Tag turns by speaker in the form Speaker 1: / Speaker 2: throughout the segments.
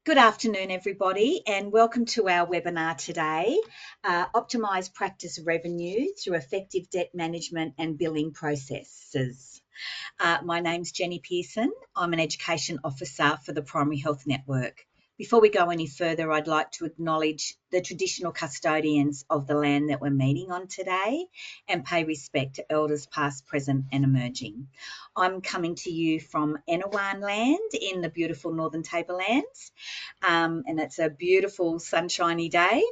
Speaker 1: Good afternoon, everybody, and welcome to our webinar today, Optimise Practice Revenue Through Effective Debt Management and Billing Processes. My name's Jenny Pearson. I'm an Education Officer for the Primary Health Network. Before we go any further, I'd like to acknowledge the traditional custodians of the land that we're meeting on today and pay respect to elders past, present and emerging. I'm coming to you from Enewan land in the beautiful Northern Tablelands, and it's a beautiful sunshiny day.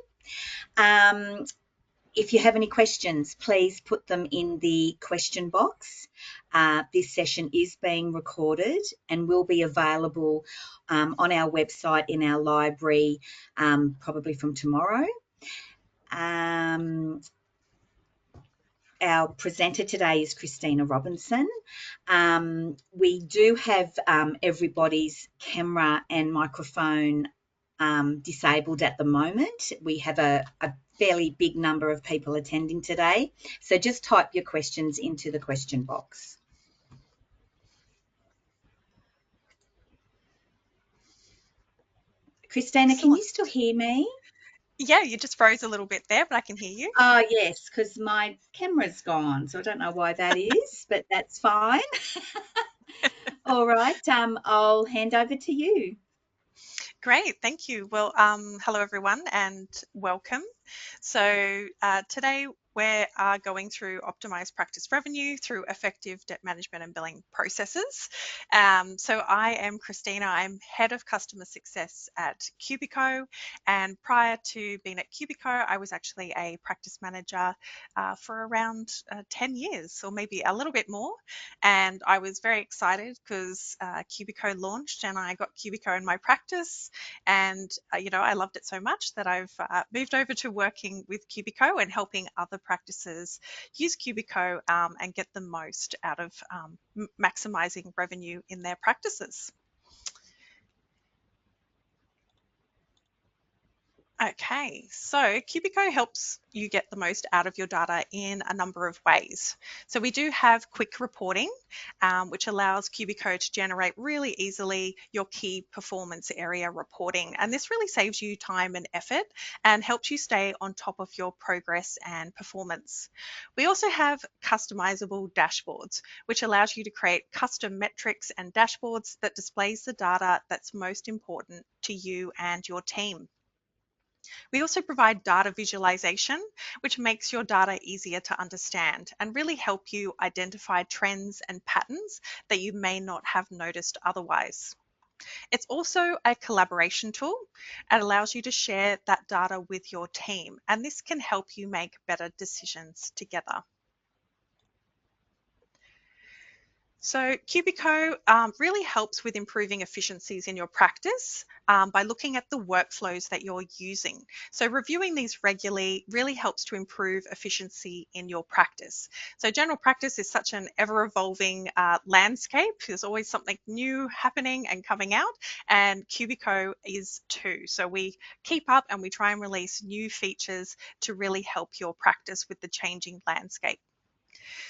Speaker 1: If you have any questions, please put them in the question box. This session is being recorded and will be available on our website in our library probably from tomorrow. Our presenter today is Christina Robinson. We do have everybody's camera and microphone disabled at the moment. We have a fairly big number of people attending today, so just type your questions into the question box. Christina,
Speaker 2: Excellent.
Speaker 1: can you still hear me?
Speaker 2: Yeah, you just froze a little bit there, but I can hear you.
Speaker 1: Oh, yes, because my camera's gone, so I don't know why that is, but that's fine. All right, I'll hand over to you.
Speaker 2: Great, thank you. Well, hello everyone and welcome. So today we are going through Optimise Practice Revenue through effective debt management and billing processes. So I am Christina. I'm Head of Customer Success at Cubico, and prior to being at Cubico, I was actually a practice manager for around 10 years, or maybe a little bit more. And I was very excited because Cubico launched and I got Cubico in my practice. And, I loved it so much that I've moved over to working with Cubico and helping other practices use Cubico and get the most out of maximising revenue in their practices. Okay, so Cubico helps you get the most out of your data in a number of ways. So we do have quick reporting, which allows Cubico to generate really easily your key performance area reporting. And this really saves you time and effort and helps you stay on top of your progress and performance. We also have customizable dashboards, which allows you to create custom metrics and dashboards that displays the data that's most important to you and your team. We also provide data visualization, which makes your data easier to understand and really help you identify trends and patterns that you may not have noticed otherwise. It's also a collaboration tool. It allows you to share that data with your team, and this can help you make better decisions together. So Cubico really helps with improving efficiencies in your practice by looking at the workflows that you're using. So reviewing these regularly really helps to improve efficiency in your practice. So general practice is such an ever-evolving landscape. There's always something new happening and coming out, and Cubico is too. So we keep up and we try and release new features to really help your practice with the changing landscape.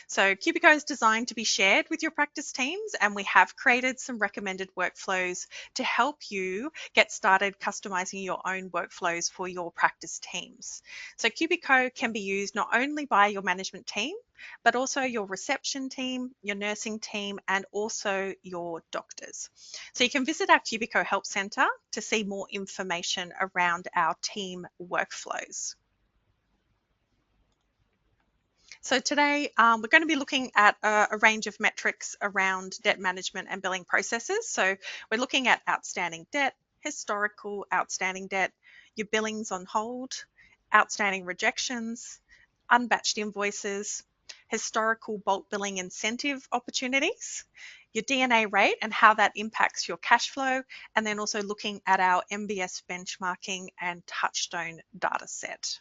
Speaker 2: So Cubico is designed to be shared with your practice teams, and we have created some recommended workflows to help you get started customizing your own workflows for your practice teams. So Cubico can be used not only by your management team, but also your reception team, your nursing team, and also your doctors. So you can visit our Cubico Help Centre to see more information around our team workflows. So today we're going to be looking at a range of metrics around debt management and billing processes. So we're looking at outstanding debt, historical outstanding debt, your billings on hold, outstanding rejections, unbatched invoices, historical bulk billing incentive opportunities, your DNA rate and how that impacts your cash flow, and then also looking at our MBS benchmarking and touchstone data set.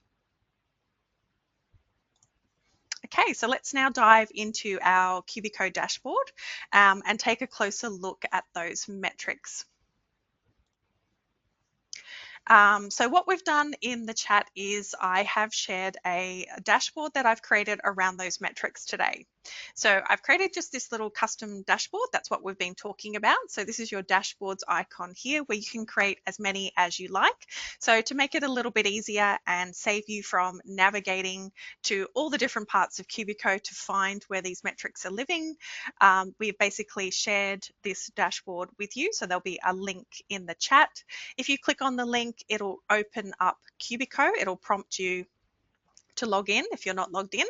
Speaker 2: Okay, so let's now dive into our Cubico dashboard and take a closer look at those metrics. So what we've done in the chat is I have shared a dashboard that I've created around those metrics today. So I've created just this little custom dashboard. That's what we've been talking about. So this is your dashboards icon here where you can create as many as you like. So to make it a little bit easier and save you from navigating to all the different parts of Cubico to find where these metrics are living, we've basically shared this dashboard with you. So there'll be a link in the chat. If you click on the link, it'll open up Cubico. It'll prompt you to log in if you're not logged in,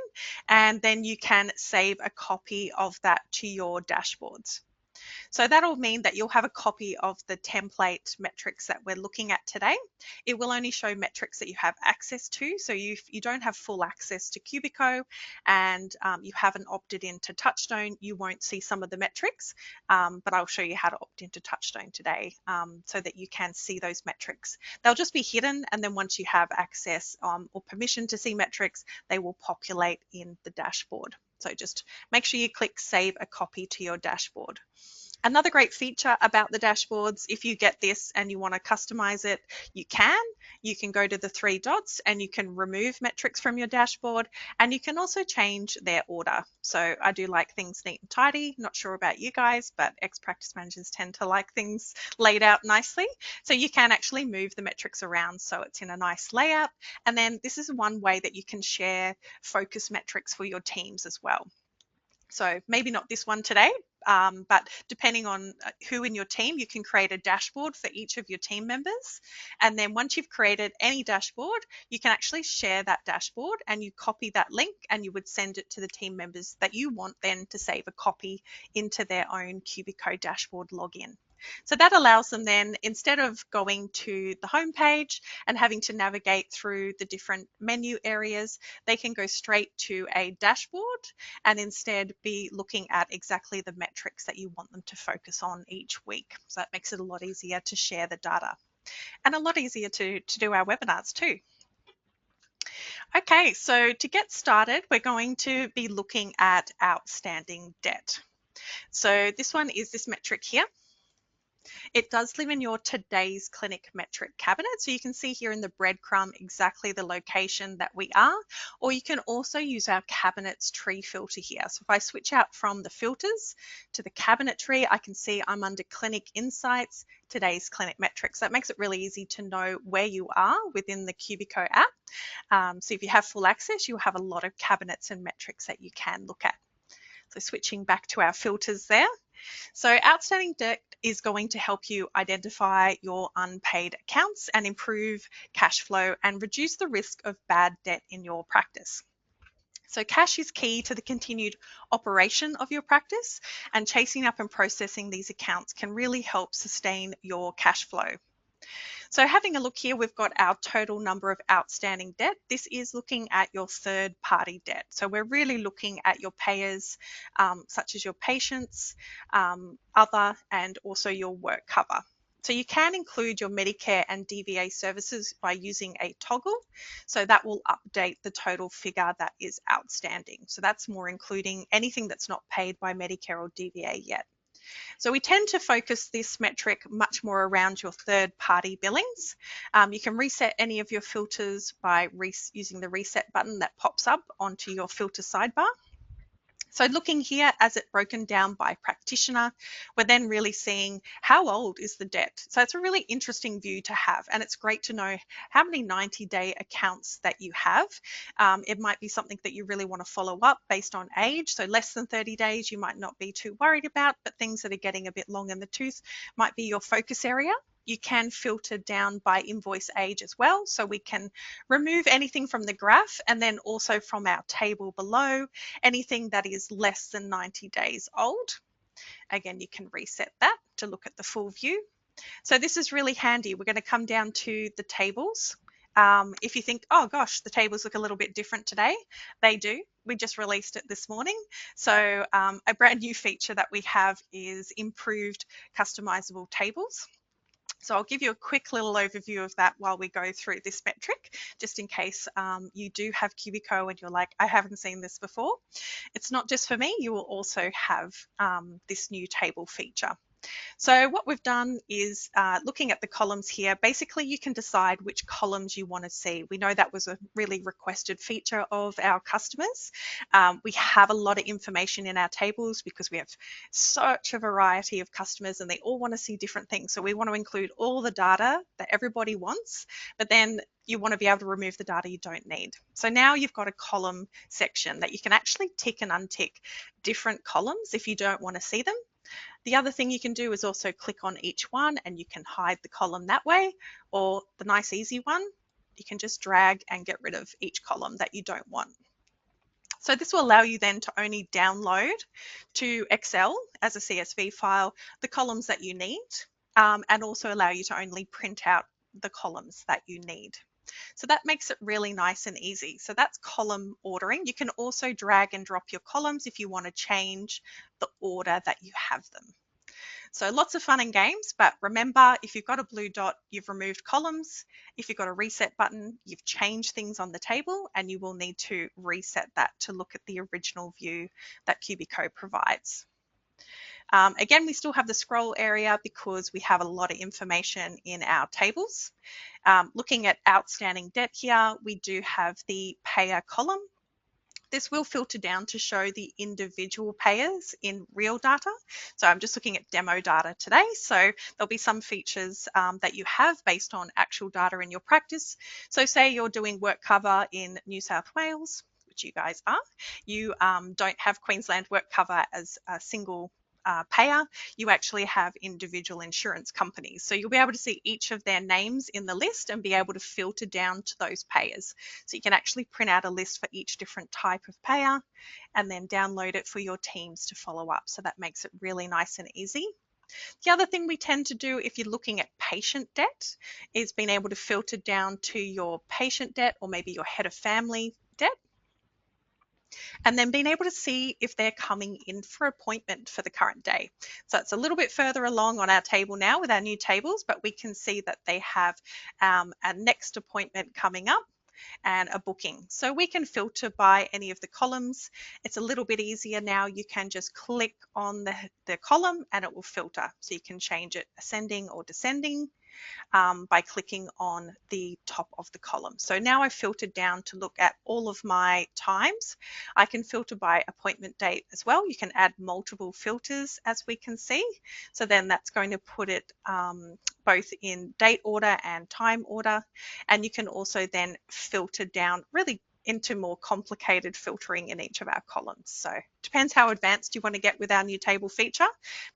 Speaker 2: and then you can save a copy of that to your dashboards. So that'll mean that you'll have a copy of the template metrics that we're looking at today. It will only show metrics that you have access to. So you don't have full access to Cubico and you haven't opted into Touchstone, you won't see some of the metrics, but I'll show you how to opt into Touchstone today so that you can see those metrics. They'll just be hidden, and then once you have access or permission to see metrics, they will populate in the dashboard. So just make sure you click Save a Copy to your dashboard. Another great feature about the dashboards, if you get this and you want to customize it, you can. You can go to the three dots and you can remove metrics from your dashboard, and you can also change their order. So I do like things neat and tidy. Not sure about you guys, but ex-practice managers tend to like things laid out nicely. So you can actually move the metrics around so it's in a nice layout. And then this is one way that you can share focus metrics for your teams as well. So maybe not this one today, but depending on who in your team, you can create a dashboard for each of your team members. And then once you've created any dashboard, you can actually share that dashboard and you copy that link and you would send it to the team members that you want then to save a copy into their own Cubico dashboard login. So that allows them then, instead of going to the home page and having to navigate through the different menu areas, they can go straight to a dashboard and instead be looking at exactly the metrics that you want them to focus on each week. So that makes it a lot easier to share the data and a lot easier to do our webinars too. Okay, so to get started, we're going to be looking at outstanding debt. So this one is this metric here. It does live in your today's clinic metric cabinet. So you can see here in the breadcrumb exactly the location that we are, or you can also use our cabinets tree filter here. So if I switch out from the filters to the cabinet tree, I can see I'm under clinic insights, today's clinic metrics. That makes it really easy to know where you are within the Cubico app. So if you have full access, you'll have a lot of cabinets and metrics that you can look at. So switching back to our filters there. So outstanding debt is going to help you identify your unpaid accounts and improve cash flow and reduce the risk of bad debt in your practice. So cash is key to the continued operation of your practice, and chasing up and processing these accounts can really help sustain your cash flow. So having a look here, we've got our total number of outstanding debt. This is looking at your third party debt. So we're really looking at your payers, such as your patients, other, and also your work cover. So you can include your Medicare and DVA services by using a toggle. So that will update the total figure that is outstanding. So that's more including anything that's not paid by Medicare or DVA yet. So we tend to focus this metric much more around your third-party billings. You can reset any of your filters by using the reset button that pops up onto your filter sidebar. So looking here as it broken down by practitioner, we're then really seeing how old is the debt. So it's a really interesting view to have, and it's great to know how many 90-day accounts that you have. It might be something that you really want to follow up based on age. So less than 30 days you might not be too worried about, but things that are getting a bit long in the tooth might be your focus area. You can filter down by invoice age as well. So we can remove anything from the graph, and then also from our table below, anything that is less than 90 days old. Again, you can reset that to look at the full view. So this is really handy. We're going to come down to the tables. If you think, oh gosh, the tables look a little bit different today, they do. We just released it this morning. So a brand new feature that we have is improved customizable tables. So I'll give you a quick little overview of that while we go through this metric, just in case you do have Cubico and you're like, I haven't seen this before. It's not just for me, you will also have this new table feature. So what we've done is looking at the columns here, basically you can decide which columns you want to see. We know that was a really requested feature of our customers. We have a lot of information in our tables because we have such a variety of customers and they all want to see different things. So we want to include all the data that everybody wants, but then you want to be able to remove the data you don't need. So now you've got a column section that you can actually tick and untick different columns if you don't want to see them. The other thing you can do is also click on each one and you can hide the column that way, or the nice easy one, you can just drag and get rid of each column that you don't want. So this will allow you then to only download to Excel as a CSV file the columns that you need, and also allow you to only print out the columns that you need. So that makes it really nice and easy. So that's column ordering. You can also drag and drop your columns if you want to change the order that you have them. So lots of fun and games, but remember, if you've got a blue dot, you've removed columns. If you've got a reset button, you've changed things on the table, and you will need to reset that to look at the original view that Cubico provides. Again, we still have the scroll area because we have a lot of information in our tables. Looking at outstanding debt here, we do have the payer column. This will filter down to show the individual payers in real data. So I'm just looking at demo data today. So there'll be some features that you have based on actual data in your practice. So say you're doing work cover in New South Wales, which you guys are, you don't have Queensland work cover as a single payer, you actually have individual insurance companies. So you'll be able to see each of their names in the list and be able to filter down to those payers. So you can actually print out a list for each different type of payer and then download it for your teams to follow up. So that makes it really nice and easy. The other thing we tend to do if you're looking at patient debt is being able to filter down to your patient debt or maybe your head of family debt, and then being able to see if they're coming in for appointment for the current day. So it's a little bit further along on our table now with our new tables, but we can see that they have a next appointment coming up and a booking. So we can filter by any of the columns. It's a little bit easier now. You can just click on the column and it will filter. So you can change it ascending or descending by clicking on the top of the column. So now I've filtered down to look at all of my times. I can filter by appointment date as well. You can add multiple filters as we can see. So then that's going to put it both in date order and time order. And you can also then filter down really into more complicated filtering in each of our columns. So it depends how advanced you want to get with our new table feature,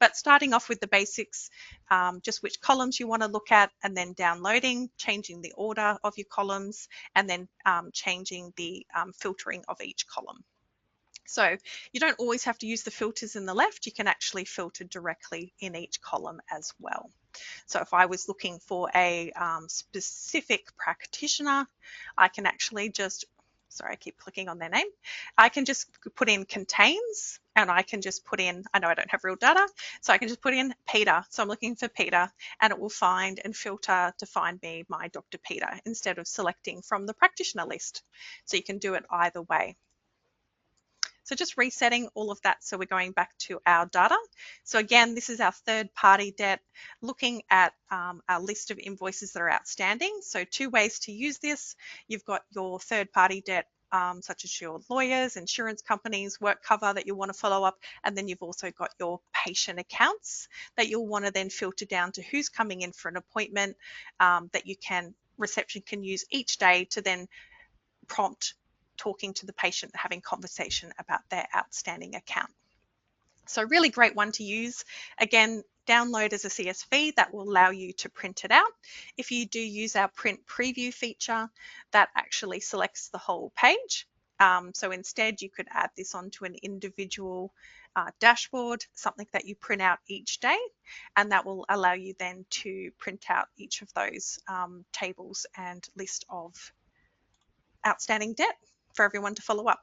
Speaker 2: but starting off with the basics, just which columns you want to look at, and then downloading, changing the order of your columns, and then changing the filtering of each column. So you don't always have to use the filters in the left, you can actually filter directly in each column as well. So if I was looking for a specific practitioner, I can actually just, sorry, I keep clicking on their name. I can just put in contains, and I can just put in, I know I don't have real data, so I can just put in Peter. So I'm looking for Peter, and it will find and filter to find me my Dr. Peter instead of selecting from the practitioner list. So you can do it either way. So just resetting all of that. So we're going back to our data. So again, this is our third party debt, looking at our list of invoices that are outstanding. So two ways to use this. You've got your third party debt, such as your lawyers, insurance companies, work cover that you want to follow up. And then you've also got your patient accounts that you'll want to then filter down to who's coming in for an appointment that reception can use each day to then prompt talking to the patient, having conversation about their outstanding account. So really great one to use. Again, download as a CSV, that will allow you to print it out. If you do use our print preview feature, that actually selects the whole page. So instead you could add this onto an individual dashboard, something that you print out each day, and that will allow you then to print out each of those tables and list of outstanding debt for everyone to follow up.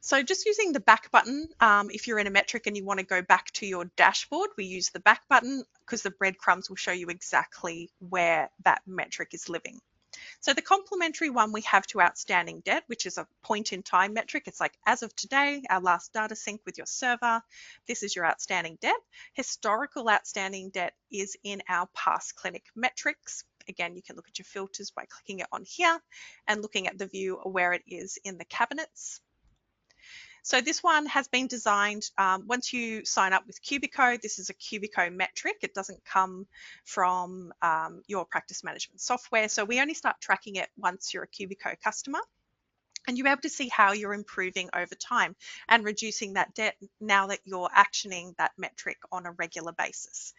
Speaker 2: So just using the back button, if you're in a metric and you want to go back to your dashboard, we use the back button because the breadcrumbs will show you exactly where that metric is living. So the complementary one we have to outstanding debt, which is a point in time metric. It's like as of today, our last data sync with your server, this is your outstanding debt. Historical outstanding debt is in our past clinic metrics. Again, you can look at your filters by clicking it on here and looking at the view where it is in the cabinets. So this one has been designed, once you sign up with Cubico, this is a Cubico metric. It doesn't come from your practice management software. So we only start tracking it once you're a Cubico customer. And you're able to see how you're improving over time and reducing that debt now that you're actioning that metric on a regular basis.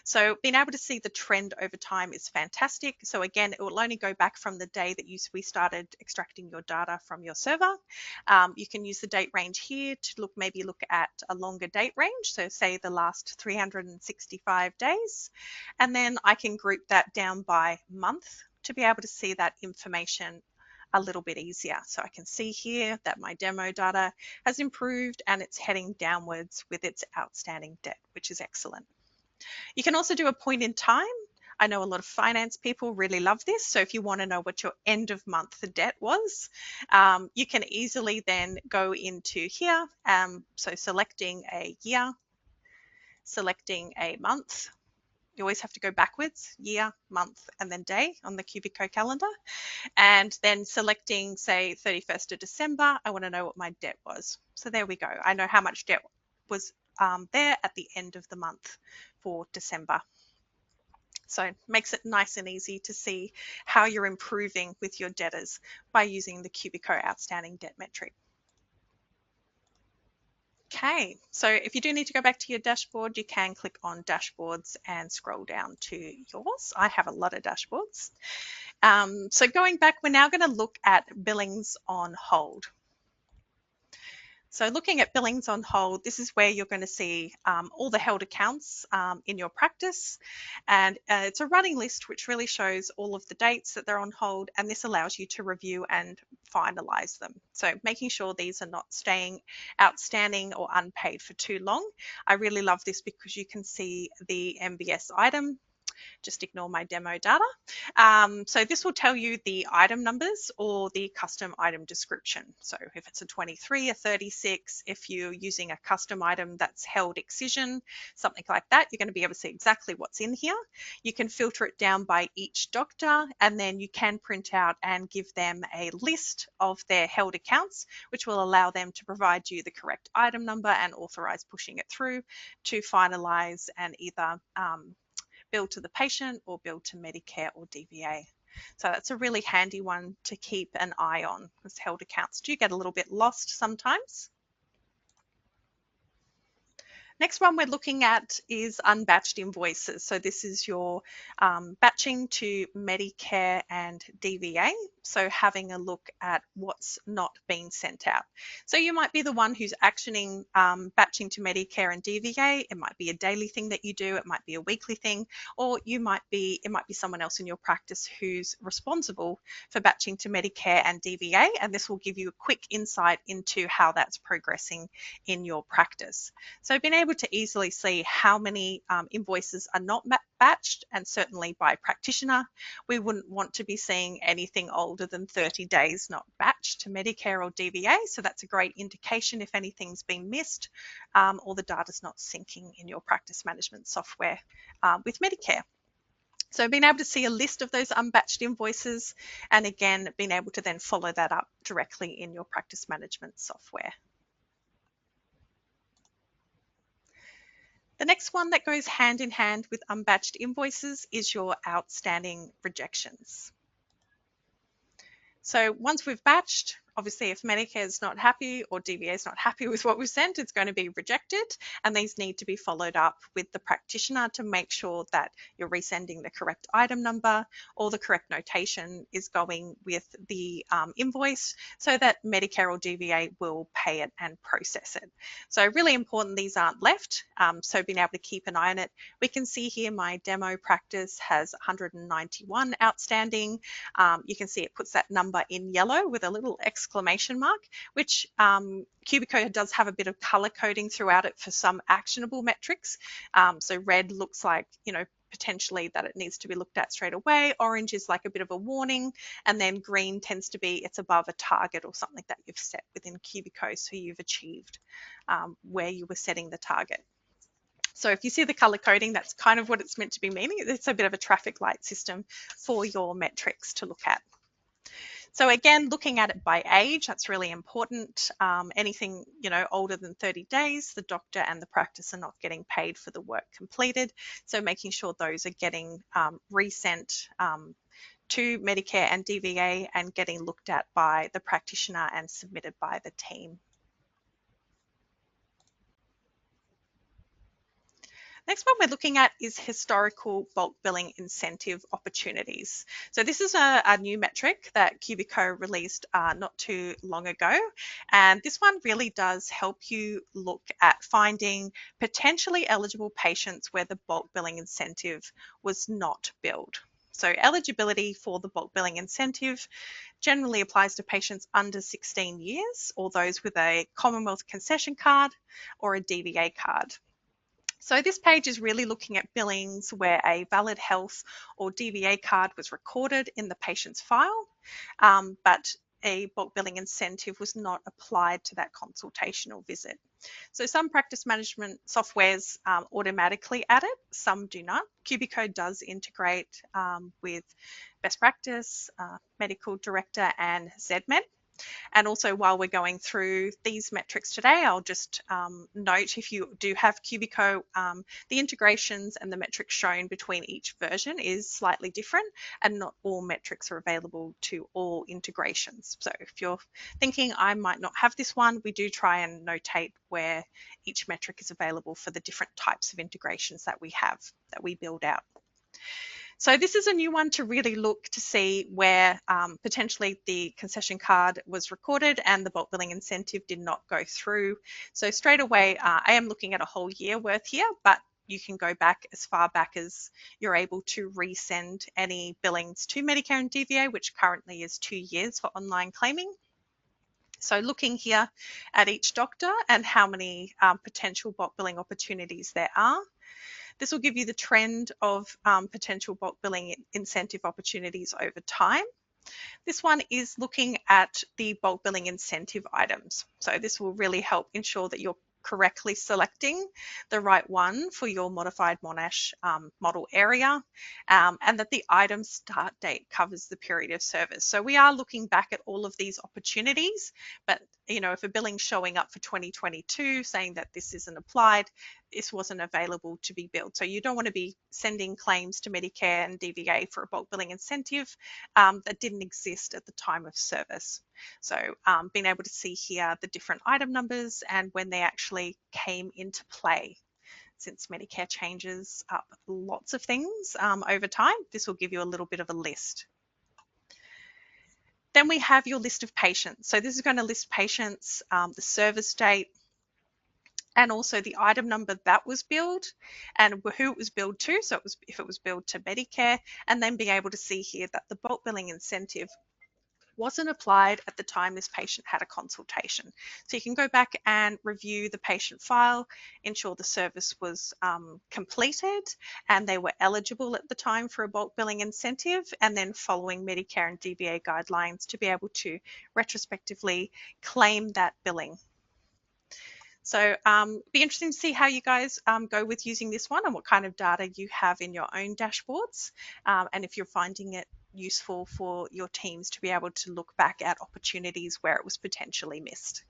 Speaker 2: So being able to see the trend over time is fantastic. So again, it will only go back from the day that we started extracting your data from your server. You can use the date range here to maybe look at a longer date range. So say the last 365 days. And then I can group that down by month to be able to see that information a little bit easier. So I can see here that my demo data has improved and it's heading downwards with its outstanding debt, which is excellent. You can also do a point in time. I know a lot of finance people really love this. So if you want to know what your end of month debt was, you can easily then go into here. So selecting a year, selecting a month. You always have to go backwards, year, month, and then day on the Cubico calendar. And then selecting, say, 31st of December, I want to know what my debt was. So there we go. I know how much debt was there at the end of the month for December. So it makes it nice and easy to see how you're improving with your debtors by using the Cubico outstanding debt metric. Okay, so if you do need to go back to your dashboard, you can click on dashboards and scroll down to yours. I have a lot of dashboards. So going back, we're now going to look at billings on hold. So looking at billings on hold, this is where you're going to see all the held accounts in your practice. And it's a running list which really shows all of the dates that they're on hold, and this allows you to review and finalize them. So making sure these are not staying outstanding or unpaid for too long. I really love this because you can see the MBS item. Just ignore my demo data. So this will tell you the item numbers or the custom item description. So if it's a 23, a 36, if you're using a custom item that's held excision, something like that, you're going to be able to see exactly what's in here. You can filter it down by each doctor, and then you can print out and give them a list of their held accounts, which will allow them to provide you the correct item number and authorize pushing it through to finalize and either bill to the patient or bill to Medicare or DVA. So that's a really handy one to keep an eye on, because held accounts do get a little bit lost sometimes. Next one we're looking at is unbatched invoices. So this is your batching to Medicare and DVA. So having a look at what's not been sent out. So you might be the one who's actioning batching to Medicare and DVA. It might be a daily thing that you do. It might be a weekly thing, or it might be someone else in your practice who's responsible for batching to Medicare and DVA. And this will give you a quick insight into how that's progressing in your practice. So being able to easily see how many invoices are not batched, and certainly by practitioner, we wouldn't want to be seeing anything older than 30 days not batched to Medicare or DVA. So that's a great indication if anything's been missed or the data's not syncing in your practice management software with Medicare. So being able to see a list of those unbatched invoices, and again, being able to then follow that up directly in your practice management software. The next one that goes hand in hand with unbatched invoices is your outstanding rejections. So once we've batched, obviously if Medicare is not happy or DVA is not happy with what we've sent, it's going to be rejected, and these need to be followed up with the practitioner to make sure that you're resending the correct item number or the correct notation is going with the invoice so that Medicare or DVA will pay it and process it. So really important these aren't left, so being able to keep an eye on it. We can see here my demo practice has 191 outstanding. You can see it puts that number in yellow with a little exclamation mark, which Cubico does have a bit of color coding throughout it for some actionable metrics. So red looks like, potentially that it needs to be looked at straight away. Orange is like a bit of a warning, and then green tends to be it's above a target or something that you've set within Cubico, so you've achieved where you were setting the target. So if you see the color coding, that's kind of what it's meant to be meaning. It's a bit of a traffic light system for your metrics to look at. So again, looking at it by age, that's really important. Anything, older than 30 days, the doctor and the practice are not getting paid for the work completed. So making sure those are getting resent to Medicare and DVA and getting looked at by the practitioner and submitted by the team. Next one we're looking at is historical bulk billing incentive opportunities. So this is a new metric that Cubico released not too long ago. And this one really does help you look at finding potentially eligible patients where the bulk billing incentive was not billed. So eligibility for the bulk billing incentive generally applies to patients under 16 years or those with a Commonwealth concession card or a DVA card. So this page is really looking at billings where a valid health or DVA card was recorded in the patient's file, but a bulk billing incentive was not applied to that consultation or visit. So some practice management softwares automatically add it, some do not. Cubico does integrate with Best Practice, Medical Director and ZMed. And also while we're going through these metrics today, I'll just note if you do have Cubico, the integrations and the metrics shown between each version is slightly different and not all metrics are available to all integrations. So if you're thinking I might not have this one, we do try and notate where each metric is available for the different types of integrations that we have, that we build out. So this is a new one to really look to see where potentially the concession card was recorded and the bulk billing incentive did not go through. So straight away, I am looking at a whole year worth here, but you can go back as far back as you're able to resend any billings to Medicare and DVA, which currently is 2 years for online claiming. So looking here at each doctor and how many potential bulk billing opportunities there are. This will give you the trend of potential bulk billing incentive opportunities over time. This one is looking at the bulk billing incentive items. So this will really help ensure that you're correctly selecting the right one for your modified Monash model area, and that the item start date covers the period of service. So we are looking back at all of these opportunities, but if a billing's showing up for 2022 saying that this isn't applied, this wasn't available to be billed. So you don't want to be sending claims to Medicare and DVA for a bulk billing incentive that didn't exist at the time of service. So being able to see here the different item numbers and when they actually came into play. Since Medicare changes up lots of things over time, this will give you a little bit of a list. Then we have your list of patients. So this is going to list patients, the service date, and also the item number that was billed and who it was billed to. So if it was billed to Medicare, and then being able to see here that the bulk billing incentive wasn't applied at the time this patient had a consultation. So you can go back and review the patient file, ensure the service was completed and they were eligible at the time for a bulk billing incentive, and then following Medicare and DVA guidelines to be able to retrospectively claim that billing. So be interesting to see how you guys go with using this one and what kind of data you have in your own dashboards, and if you're finding it useful for your teams to be able to look back at opportunities where it was potentially missed.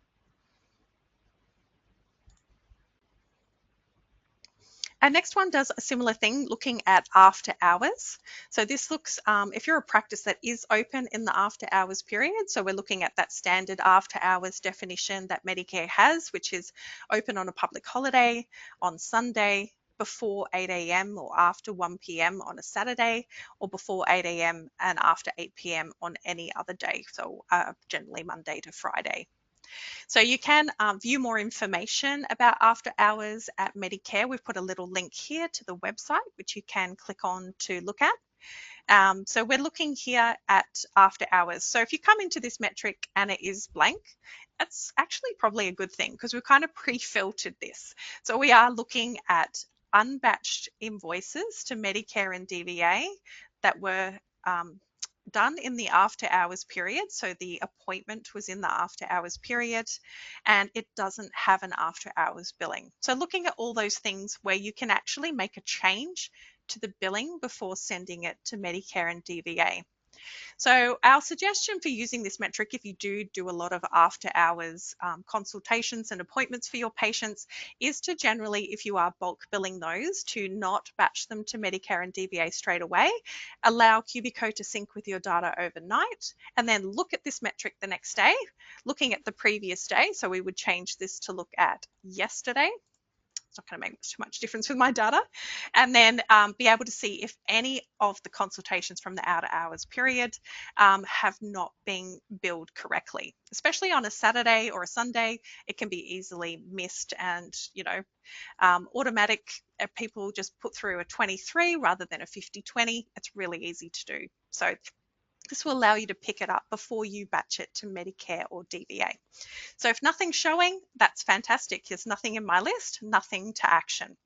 Speaker 2: Our next one does a similar thing, looking at after hours. So this looks, if you're a practice that is open in the after hours period, so we're looking at that standard after hours definition that Medicare has, which is open on a public holiday, on Sunday, before 8 a.m. or after 1 p.m. on a Saturday, or before 8 a.m. and after 8 p.m. on any other day, so generally Monday to Friday. So you can view more information about after hours at Medicare. We've put a little link here to the website, which you can click on to look at. So we're looking here at after hours. So if you come into this metric and it is blank, that's actually probably a good thing because we've kind of pre-filtered this. So we are looking at unbatched invoices to Medicare and DVA that were done in the after hours period. So the appointment was in the after hours period and it doesn't have an after hours billing. So looking at all those things where you can actually make a change to the billing before sending it to Medicare and DVA. So our suggestion for using this metric, if you do a lot of after hours consultations and appointments for your patients, is to generally, if you are bulk billing those, to not batch them to Medicare and DVA straight away. Allow Cubico to sync with your data overnight, and then look at this metric the next day, looking at the previous day. So we would change this to look at yesterday. It's not going to make too much difference with my data. And then be able to see if any of the consultations from the outer hours period have not been billed correctly. Especially on a Saturday or a Sunday, it can be easily missed, and automatic people just put through a 23 rather than a 50/20. It's really easy to do. So this will allow you to pick it up before you batch it to Medicare or DVA. So if nothing's showing, that's fantastic. There's nothing in my list, nothing to action.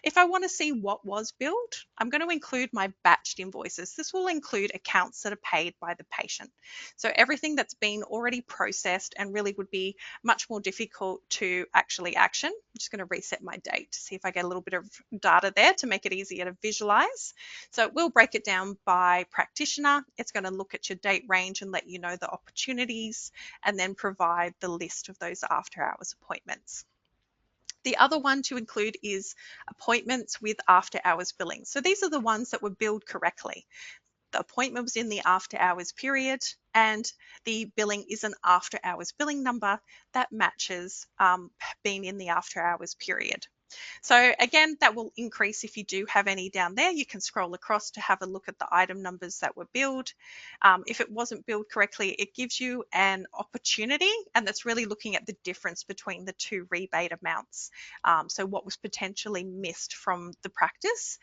Speaker 2: If I want to see what was billed, I'm going to include my batched invoices. This will include accounts that are paid by the patient. So everything that's been already processed and really would be much more difficult to actually action. I'm just going to reset my date to see if I get a little bit of data there to make it easier to visualize. So it will break it down by practitioner. It's going to look at your date range and let you know the opportunities, and then provide the list of those after hours appointments. The other one to include is appointments with after hours billing. So these are the ones that were billed correctly. The appointment was in the after hours period and the billing is an after hours billing number that matches being in the after hours period. So again, that will increase if you do have any down there. You can scroll across to have a look at the item numbers that were billed. If it wasn't billed correctly, it gives you an opportunity, and that's really looking at the difference between the two rebate amounts. So what was potentially missed from the practice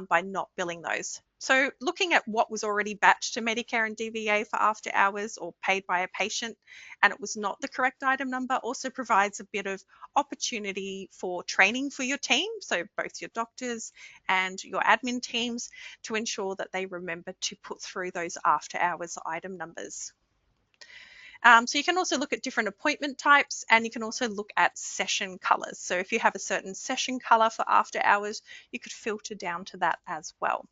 Speaker 2: by not billing those. So looking at what was already batched to Medicare and DVA for after hours or paid by a patient, and it was not the correct item number, also provides a bit of opportunity for training for your team, so both your doctors and your admin teams, to ensure that they remember to put through those after hours item numbers. So you can also look at different appointment types, and you can also look at session colors. So if you have a certain session color for after hours, you could filter down to that as well.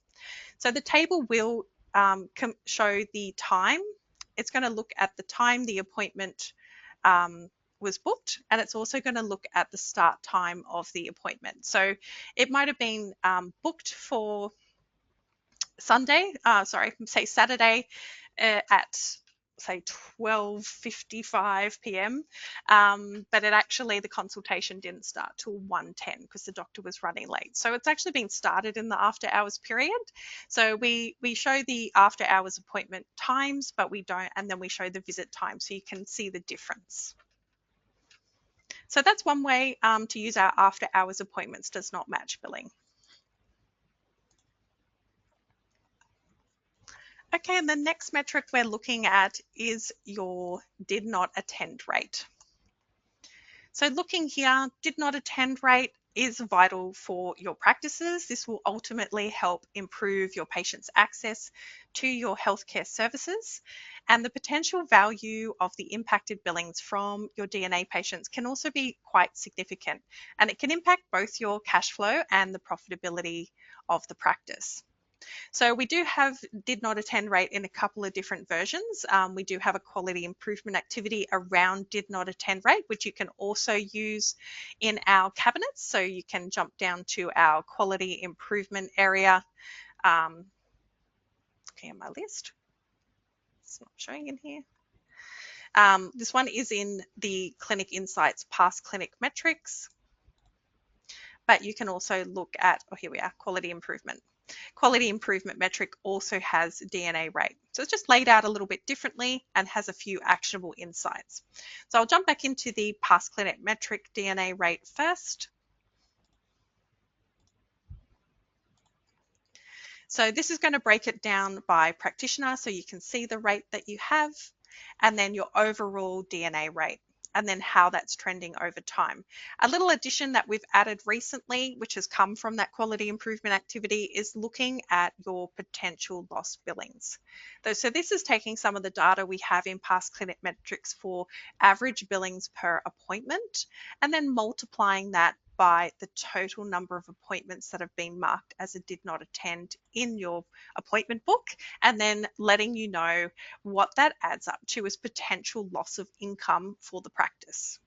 Speaker 2: So the table will show the time. It's going to look at the time the appointment was booked, and it's also going to look at the start time of the appointment. So it might have been booked for Saturday at say 12:55 p.m. But it actually, the consultation didn't start till 1:10 because the doctor was running late. So it's actually been started in the after hours period. So we show the after hours appointment times, but we don't, and then we show the visit time so you can see the difference. So that's one way to use our after hours appointments does not match billing. Okay, and the next metric we're looking at is your did not attend rate. So looking here, did not attend rate is vital for your practices. This will ultimately help improve your patients' access to your healthcare services. And the potential value of the impacted billings from your DNA patients can also be quite significant. And it can impact both your cash flow and the profitability of the practice. So we do have did not attend rate in a couple of different versions. We do have a quality improvement activity around did not attend rate, which you can also use in our cabinets. So you can jump down to our quality improvement area. Okay, on my list. It's not showing in here. This one is in the Clinic Insights past clinic metrics. But you can also look at, oh, here we are, quality improvement. Quality improvement metric also has DNA rate. So it's just laid out a little bit differently and has a few actionable insights. So I'll jump back into the past clinic metric DNA rate first. So this is going to break it down by practitioner so you can see the rate that you have and then your overall DNA rate. and then how that's trending over time. A little addition that we've added recently, which has come from that quality improvement activity, is looking at your potential lost billings. So this is taking some of the data we have in past clinic metrics for average billings per appointment, and then multiplying that by the total number of appointments that have been marked as a did not attend in your appointment book, and then letting you know what that adds up to as potential loss of income for the practice.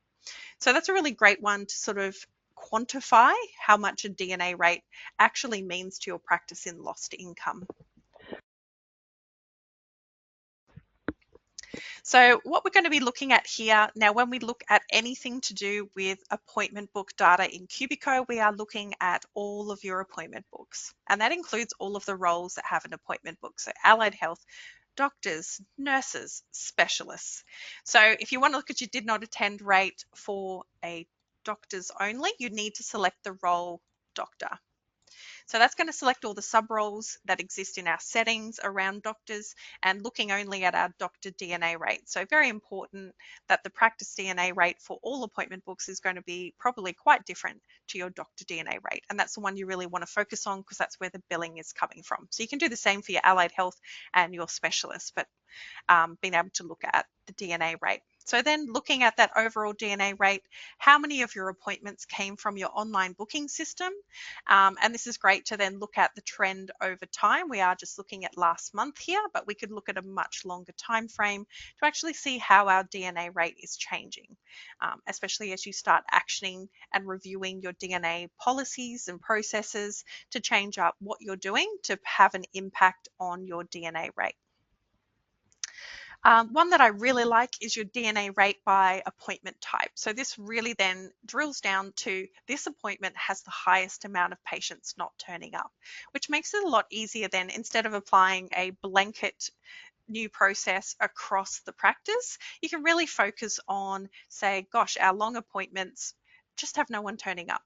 Speaker 2: So that's a really great one to sort of quantify how much a DNA rate actually means to your practice in lost income. So what we're going to be looking at here now, when we look at anything to do with appointment book data in Cubico, we are looking at all of your appointment books, and that includes all of the roles that have an appointment book. So allied health, doctors, nurses, specialists. So if you want to look at your did not attend rate for a doctors only, you need to select the role doctor. So that's going to select all the sub roles that exist in our settings around doctors and looking only at our doctor DNA rate. So very important that the practice DNA rate for all appointment books is going to be probably quite different to your doctor DNA rate. And that's the one you really want to focus on because that's where the billing is coming from. So you can do the same for your allied health and your specialists, but being able to look at the DNA rate. So then looking at that overall DNA rate, how many of your appointments came from your online booking system? And this is great to then look at the trend over time. We are just looking at last month here, but we could look at a much longer time frame to actually see how our DNA rate is changing, especially as you start actioning and reviewing your DNA policies and processes to change up what you're doing to have an impact on your DNA rate. One that I really like is your DNA rate by appointment type. So this really then drills down to this appointment has the highest amount of patients not turning up, which makes it a lot easier then instead of applying a blanket new process across the practice, you can really focus on, say, gosh, our long appointments just have no one turning up.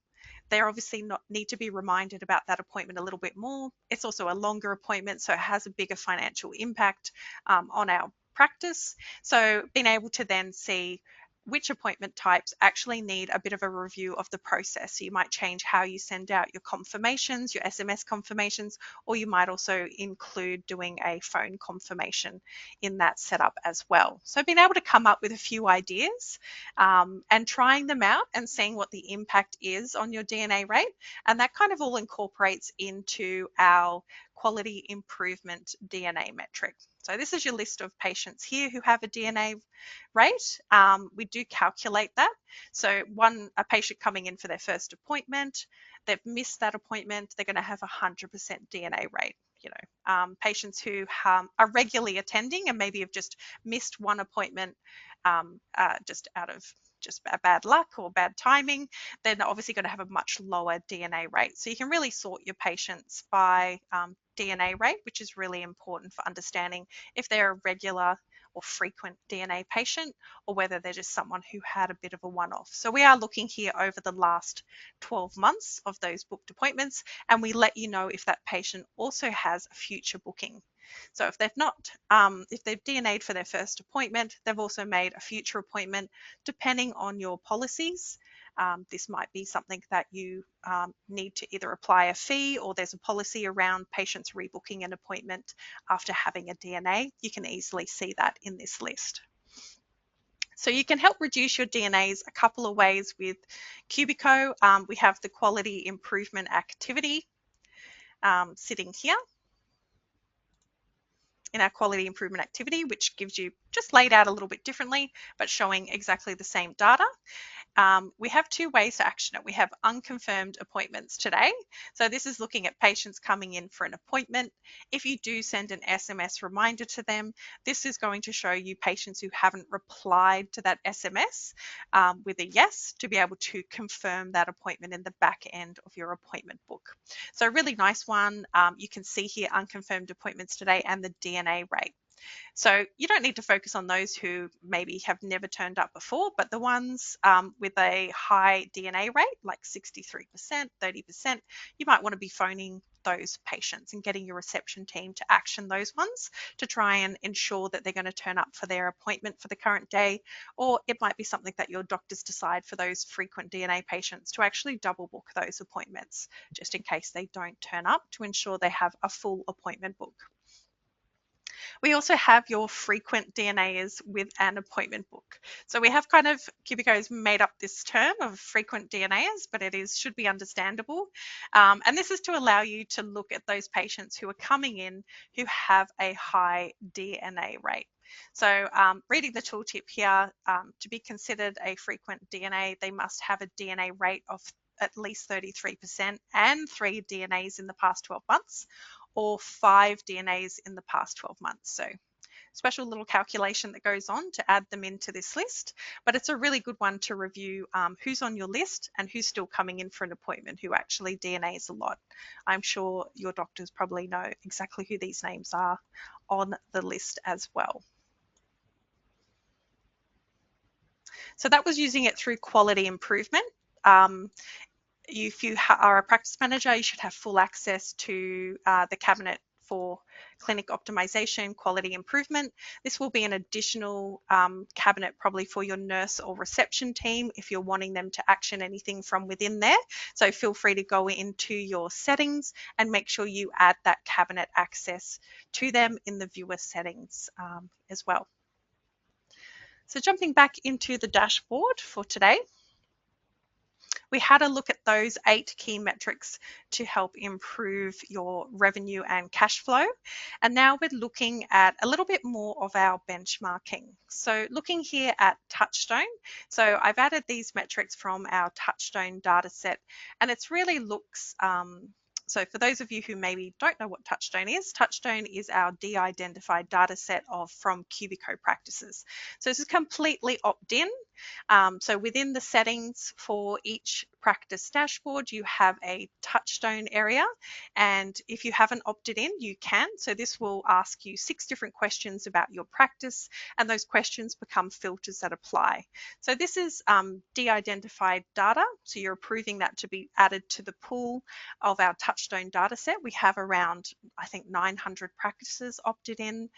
Speaker 2: They obviously not need to be reminded about that appointment a little bit more. It's also a longer appointment, so it has a bigger financial impact on our practice. So being able to then see which appointment types actually need a bit of a review of the process. So you might change how you send out your confirmations, your SMS confirmations, or you might also include doing a phone confirmation in that setup as well. So being able to come up with a few ideas and trying them out and seeing what the impact is on your DNA rate. And that kind of all incorporates into our quality improvement DNA metric. So this is your list of patients here who have a DNA rate. We do calculate that. So a patient coming in for their first appointment, they've missed that appointment, they're going to have 100% DNA rate. Patients who are regularly attending and maybe have just missed one appointment just out of just bad luck or bad timing, then they're obviously going to have a much lower DNA rate. So you can really sort your patients by DNA rate, which is really important for understanding if they're a regular or frequent DNA patient or whether they're just someone who had a bit of a one-off. So we are looking here over the last 12 months of those booked appointments, and we let you know if that patient also has a future booking. So if they've not, if they've DNA'd for their first appointment, they've also made a future appointment, depending on your policies. This might be something that you need to either apply a fee or there's a policy around patients rebooking an appointment after having a DNA. You can easily see that in this list. So you can help reduce your DNAs a couple of ways with Cubico. We have the quality improvement activity sitting here in our quality improvement activity, which gives you just laid out a little bit differently, but showing exactly the same data. We have two ways to action it. We have unconfirmed appointments today. So this is looking at patients coming in for an appointment. If you do send an SMS reminder to them, this is going to show you patients who haven't replied to that SMS with a yes to be able to confirm that appointment in the back end of your appointment book. So a really nice one. You can see here unconfirmed appointments today and the DNA rate. So you don't need to focus on those who maybe have never turned up before, but the ones with a high DNA rate, like 63%, 30%, you might want to be phoning those patients and getting your reception team to action those ones to try and ensure that they're going to turn up for their appointment for the current day. Or it might be something that your doctors decide for those frequent DNA patients to actually double book those appointments just in case they don't turn up, to ensure they have a full appointment book. We also have your frequent DNAs with an appointment book. So we have kind of, Cubico's made up this term of frequent DNAs, but it should be understandable. And this is to allow you to look at those patients who are coming in who have a high DNA rate. So reading the tooltip here, to be considered a frequent DNA, they must have a DNA rate of at least 33% and 3 DNAs in the past 12 months, or 5 DNAs in the past 12 months. So special little calculation that goes on to add them into this list, but it's a really good one to review who's on your list and who's still coming in for an appointment who actually DNAs a lot. I'm sure your doctors probably know exactly who these names are on the list as well. So that was using it through quality improvement. If you are a practice manager, you should have full access to the cabinet for clinic optimization, quality improvement. This will be an additional cabinet probably for your nurse or reception team if you're wanting them to action anything from within there. So feel free to go into your settings and make sure you add that cabinet access to them in the viewer settings as well. So jumping back into the dashboard for today, we had a look at those 8 key metrics to help improve your revenue and cash flow. And now we're looking at a little bit more of our benchmarking. So looking here at Touchstone. So I've added these metrics from our Touchstone data set, and it's really looks so for those of you who maybe don't know what Touchstone is our de-identified data set from Cubico practices. So this is completely opt-in. So within the settings for each practice dashboard, you have a Touchstone area, and if you haven't opted in, you can. So this will ask you 6 different questions about your practice, and those questions become filters that apply. So this is de-identified data, so you're approving that to be added to the pool of our Touchstone data set. We have around, I think, 900 practices opted in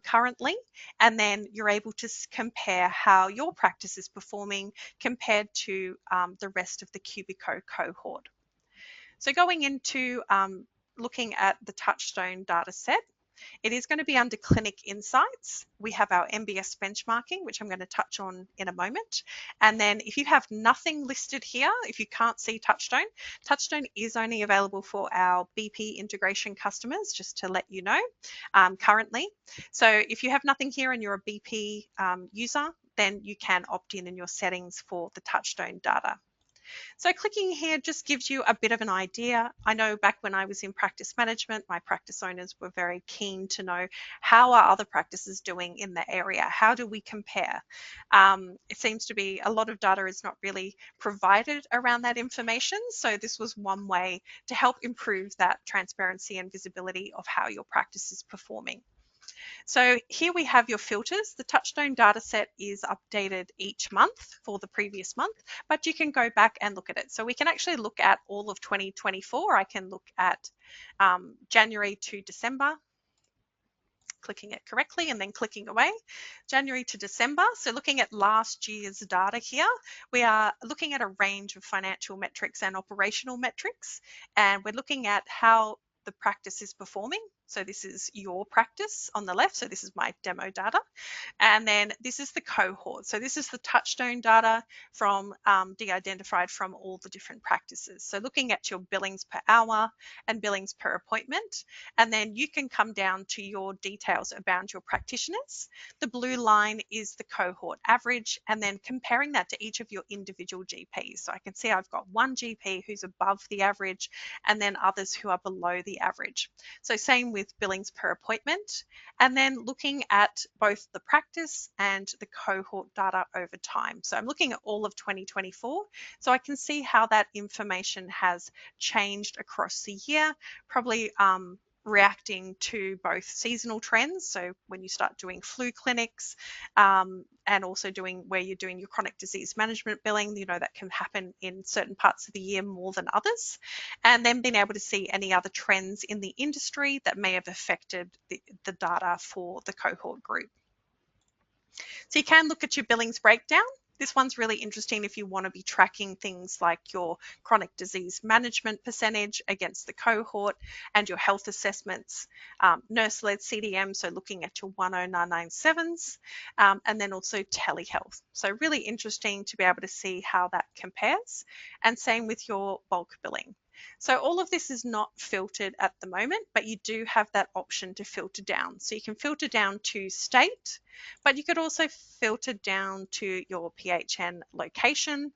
Speaker 2: currently, and then you're able to compare how your practice is performing compared to the rest of the Cubico cohort. So going into looking at the Touchstone data set, it is going to be under Clinic Insights. We have our MBS benchmarking, which I'm going to touch on in a moment. And then if you have nothing listed here, if you can't see Touchstone, Touchstone is only available for our BP integration customers, just to let you know currently. So if you have nothing here and you're a BP user, then you can opt in your settings for the Touchstone data. So clicking here just gives you a bit of an idea. I know back when I was in practice management, my practice owners were very keen to know, how are other practices doing in the area? How do we compare? It seems to be a lot of data is not really provided around that information. So this was one way to help improve that transparency and visibility of how your practice is performing. So here we have your filters. The Touchstone dataset is updated each month for the previous month, but you can go back and look at it. So we can actually look at all of 2024. I can look at January to December, clicking it correctly and then clicking away, January to December. So looking at last year's data here, we are looking at a range of financial metrics and operational metrics, and we're looking at how the practice is performing. So this is your practice on the left. So this is my demo data. And then this is the cohort. So this is the Touchstone data from de-identified from all the different practices. So looking at your billings per hour and billings per appointment. And then you can come down to your details about your practitioners. The blue line is the cohort average, and then comparing that to each of your individual GPs. So I can see I've got one GP who's above the average and then others who are below the average. So same with billings per appointment, and then looking at both the practice and the cohort data over time. So I'm looking at all of 2024, so I can see how that information has changed across the year. Probably reacting to both seasonal trends, so when you start doing flu clinics, and also doing where you're doing your chronic disease management billing, that can happen in certain parts of the year more than others, and then being able to see any other trends in the industry that may have affected the data for the cohort group. So you can look at your billings breakdown. This one's really interesting if you want to be tracking things like your chronic disease management percentage against the cohort and your health assessments, nurse-led CDM, so looking at your 10997s, and then also telehealth. So really interesting to be able to see how that compares, and same with your bulk billing. So all of this is not filtered at the moment, but you do have that option to filter down. So you can filter down to state, but you could also filter down to your PHN location.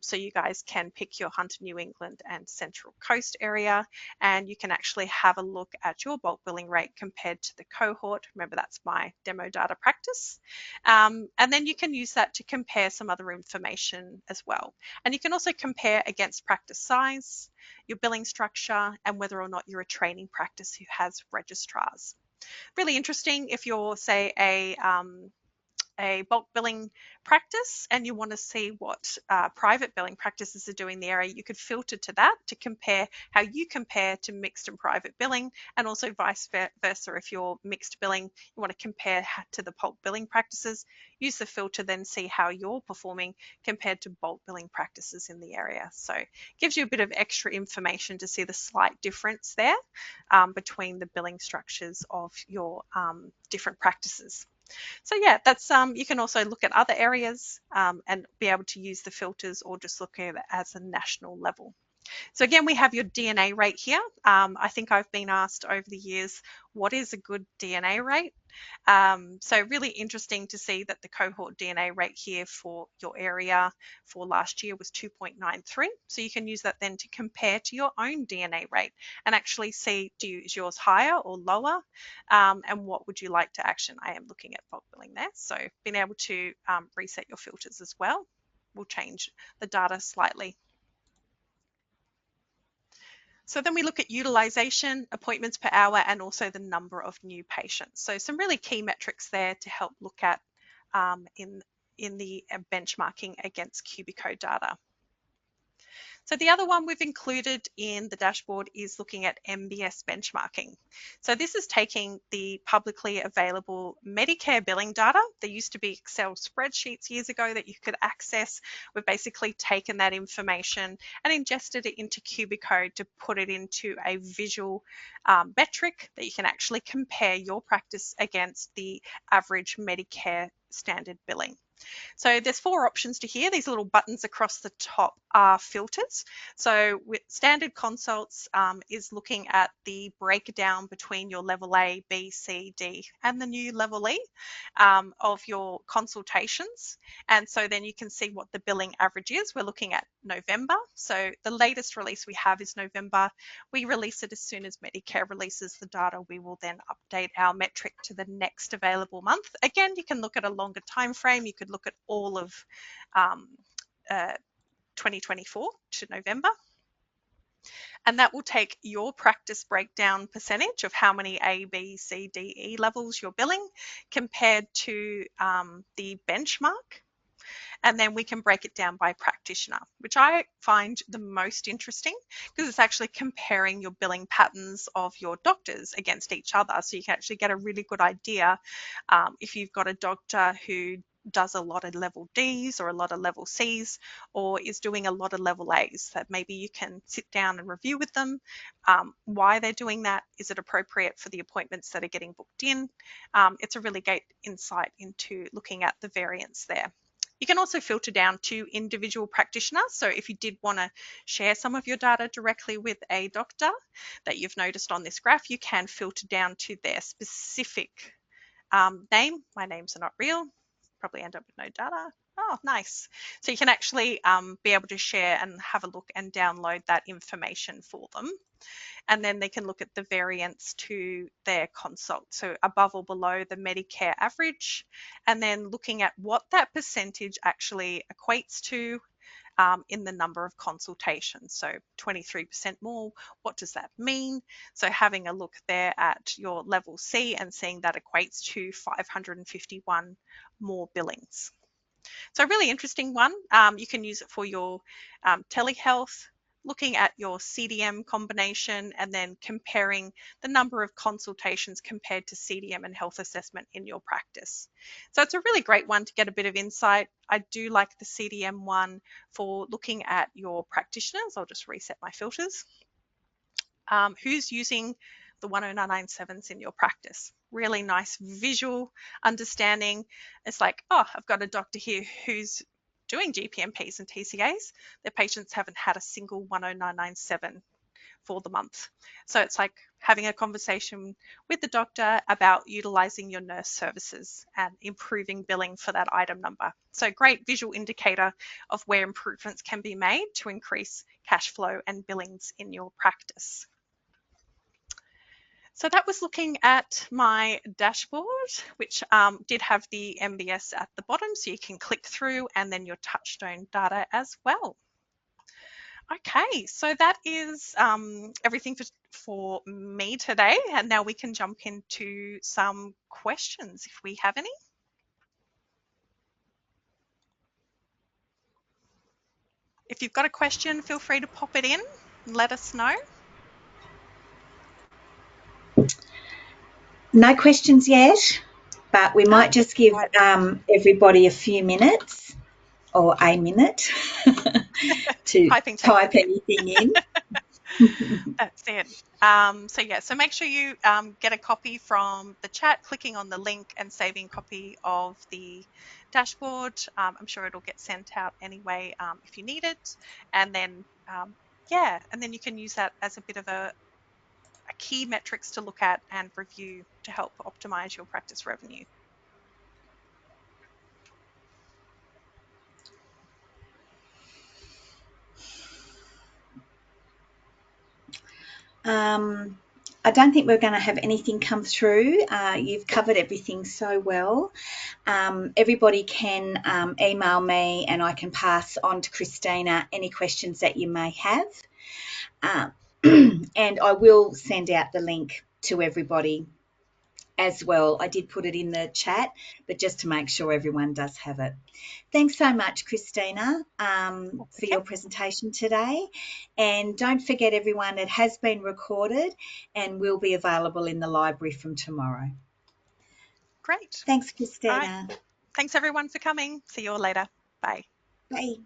Speaker 2: So you guys can pick your Hunter, New England and Central Coast area, and you can actually have a look at your bulk billing rate compared to the cohort. Remember, that's my demo data practice. And then you can use that to compare some other information as well. And you can also compare against practice size, your billing structure, and whether or not you're a training practice who has registrars. Really interesting if you're, say, a bulk billing practice and you want to see what private billing practices are doing in the area, you could filter to that to compare how you compare to mixed and private billing, and also vice versa. If you're mixed billing, you want to compare to the bulk billing practices, use the filter, then see how you're performing compared to bulk billing practices in the area. So it gives you a bit of extra information to see the slight difference there between the billing structures of your different practices. So yeah, that's you can also look at other areas and be able to use the filters, or just look at it as a national level. So again, we have your DNA rate here. I think I've been asked over the years, what is a good DNA rate? So really interesting to see that the cohort DNA rate here for your area for last year was 2.93. So you can use that then to compare to your own DNA rate and actually see, is yours higher or lower, and what would you like to action? I am looking at bulk billing there. So being able to reset your filters as well will change the data slightly. So then we look at utilization, appointments per hour, and also the number of new patients. So some really key metrics there to help look at in the benchmarking against Cubico data. So the other one we've included in the dashboard is looking at MBS benchmarking. So this is taking the publicly available Medicare billing data. There used to be Excel spreadsheets years ago that you could access. We've basically taken that information and ingested it into Cubico to put it into a visual metric that you can actually compare your practice against the average Medicare standard billing. So there's 4 options to here. These little buttons across the top are filters. So with standard consults is looking at the breakdown between your level A, B, C, D, and the new level E of your consultations. And so then you can see what the billing average is. We're looking at November. So the latest release we have is November. We release it as soon as Medicare releases the data. We will then update our metric to the next available month. Again, you can look at a longer time frame. You could look at all of 2024 to November. And that will take your practice breakdown percentage of how many A, B, C, D, E levels you're billing compared to the benchmark. And then we can break it down by practitioner, which I find the most interesting because it's actually comparing your billing patterns of your doctors against each other. So you can actually get a really good idea if you've got a doctor who does a lot of level Ds or a lot of level Cs, or is doing a lot of level As, that maybe you can sit down and review with them why they're doing that. Is it appropriate for the appointments that are getting booked in? It's a really great insight into looking at the variance there. You can also filter down to individual practitioners. So if you did want to share some of your data directly with a doctor that you've noticed on this graph, you can filter down to their specific name. My names are not real. Probably end up with no data. Oh, nice. So you can actually be able to share and have a look and download that information for them. And then they can look at the variance to their consult, so above or below the Medicare average, and then looking at what that percentage actually equates to in the number of consultations. So 23% more, what does that mean? So having a look there at your level C and seeing that equates to 551 more billings. So a really interesting one. You can use it for your telehealth, looking at your CDM combination and then comparing the number of consultations compared to CDM and health assessment in your practice. So it's a really great one to get a bit of insight. I do like the CDM one for looking at your practitioners. I'll just reset my filters. Who's using the 10997s in your practice? Really nice visual understanding. It's like, oh, I've got a doctor here who's doing GPMPs and TCAs. Their patients haven't had a single 10997 for the month. So it's like having a conversation with the doctor about utilizing your nurse services and improving billing for that item number. So great visual indicator of where improvements can be made to increase cash flow and billings in your practice. So that was looking at my dashboard, which did have the MBS at the bottom, so you can click through, and then your touchstone data as well. Okay, so that is everything for me today, and now we can jump into some questions if we have any. If you've got a question, feel free to pop it in and let us know.
Speaker 1: No questions yet, but we might just give everybody a few minutes or a minute to
Speaker 2: Typing
Speaker 1: type
Speaker 2: technique.
Speaker 1: anything in.
Speaker 2: That's it. So make sure you get a copy from the chat, clicking on the link and saving a copy of the dashboard. I'm sure it'll get sent out anyway if you need it. And then, and then you can use that as a bit of a key metrics to look at and review to help optimize your practice revenue.
Speaker 1: I don't think we're going to have anything come through. You've covered everything so well. Everybody can email me and I can pass on to Christina any questions that you may have. And I will send out the link to everybody as well. I did put it in the chat, but just to make sure everyone does have it. Thanks so much, Christina, for your presentation today. And don't forget, everyone, it has been recorded and will be available in the library from tomorrow.
Speaker 2: Great.
Speaker 1: Thanks, Christina.
Speaker 2: All right. Thanks, everyone, for coming. See you all later. Bye.
Speaker 1: Bye.